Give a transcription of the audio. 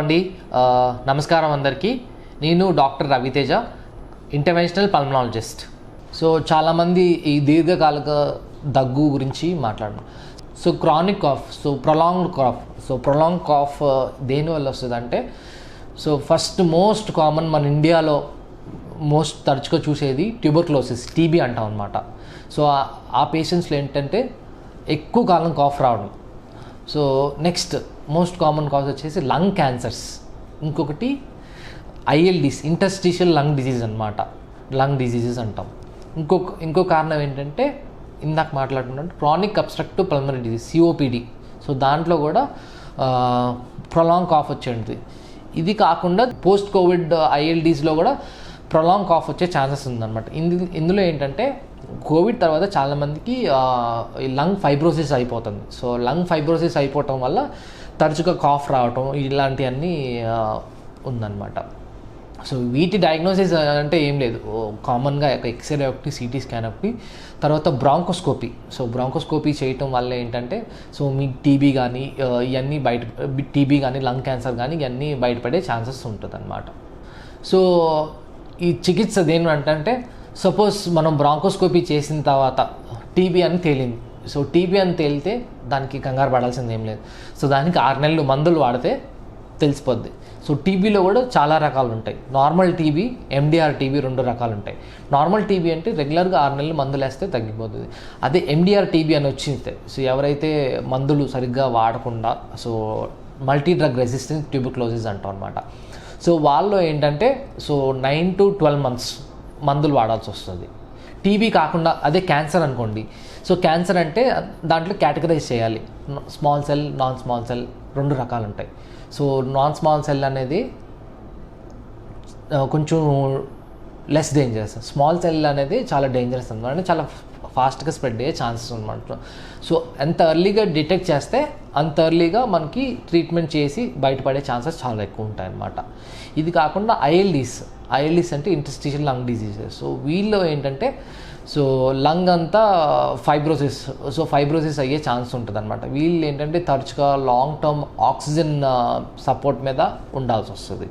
అండి, నమస్కారం అందరికీ. నేను doctor Raviteja, interventional pulmonologist. So చాలామంది ఈ దీర్ఘకాలిక దగ్గు గురించి మాట్లాడను. So chronic cough, prolonged cough దేనివల్ల వస్తుందంటే, సో ఫస్ట్ మోస్ట్ కామన్ మన ఇండియాలో మోస్ట్ తరచుగా చూసేది ట్యూబర్క్లోసిస్, టీబీ అంటాం అనమాట. సో ఆ పేషెంట్స్లో ఏంటంటే ఎక్కువ కాలం కాఫ్ రావడం. So next most common cause వచ్చేసి లంగ్ క్యాన్సర్స్. ఇంకొకటి ILDs, ఇంటర్స్టిషియల్ లంగ్ డిజీజ్ అనమాట, లంగ్ డిజీజెస్ అంటాం. ఇంకో కారణం ఏంటంటే ఇందాక మాట్లాడుకున్నట్టు chronic obstructive pulmonary disease, COPD. So దాంట్లో కూడా ప్రొలాంగ్ కాఫ్ వచ్చేది. ఇది కాకుండా పోస్ట్ కోవిడ్ ILDsలో కూడా ప్రొలాంగ్ కాఫ్ వచ్చే ఛాన్సెస్ ఉందన్నమాట. ఇందులో ఏంటంటే కోవిడ్ తర్వాత చాలామందికి లంగ్ ఫైబ్రోసిస్ అయిపోతుంది. సో లంగ్ ఫైబ్రోసిస్ అయిపోవటం వల్ల తరచుగా కాఫ్ రావటం ఇలాంటివన్నీ ఉందన్నమాట. సో వీటి డయాగ్నోసిస్ అంటే ఏం లేదు, కామన్గా ఎక్స్రే ఒకటి, CT స్కాన్ ఒకటి, తర్వాత బ్రాంకోస్కోపీ. సో బ్రాంకోస్కోపీ చేయటం వల్ల ఏంటంటే సో మీకు టీబీ కానీ ఇవన్నీ టీబీ కానీ లంగ్ క్యాన్సర్ కానీ ఇవన్నీ బయటపడే ఛాన్సెస్ ఉంటుంది అన్నమాట. సో ఈ చికిత్స దేని అంటే సపోజ్ మనం బ్రాంకోస్కోపీ చేసిన తర్వాత టీబీ అని తేలింది. సో టీబీ అని తేలితే దానికి కంగారు పడాల్సింది ఏం లేదు. సో దానికి 6 నెలలు మందులు వాడితే తెలిసిపోద్ది. సో టీబీలో కూడా చాలా రకాలు ఉంటాయి. నార్మల్ టీబీ, MDR టీబీ 2 రకాలు ఉంటాయి. నార్మల్ టీబీ అంటే రెగ్యులర్గా 6 నెలలు మందులు వేస్తే తగ్గిపోతుంది. అదే MDR టీబీ అని వచ్చింది, సో ఎవరైతే మందులు సరిగ్గా వాడకుండా, so multi drug resistance tuberculosis అంటాం అనమాట. సో వాళ్ళు ఏంటంటే సో 9 to 12 months మందులు వాడాల్సి వస్తుంది. టీబీ కాకుండా అదే క్యాన్సర్ అనుకోండి. సో క్యాన్సర్ అంటే దాంట్లో కేటగరైజ్ చేయాలి, small cell, non small cell 2 రకాలు ఉంటాయి. సో నాన్ స్మాల్ సెల్ అనేది కొంచెం లెస్ డేంజరస్, స్మాల్ సెల్ అనేది చాలా డేంజరస్ అనమాట, అంటే చాలా ఫాస్ట్గా స్ప్రెడ్ అయ్యే ఛాన్సెస్ అనమాట. సో ఎంత ఎర్లీగా డిటెక్ట్ చేస్తే అంత ఎర్లీగా మనకి ట్రీట్మెంట్ చేసి బయటపడే ఛాన్సెస్ చాలా ఎక్కువ ఉంటాయి అన్నమాట. ఇది కాకుండా ILDs అంటే ఇంటర్స్టిషియల్ లంగ్ డిజీజెస్. సో వీళ్ళు ఏంటంటే సో లంగ్ అంతా ఫైబ్రోసిస్ అయ్యే ఛాన్స్ ఉంటుంది అనమాట. వీళ్ళు ఏంటంటే తరచుగా లాంగ్ టర్మ్ ఆక్సిజన్ సపోర్ట్ మీద ఉండాల్సి వస్తుంది.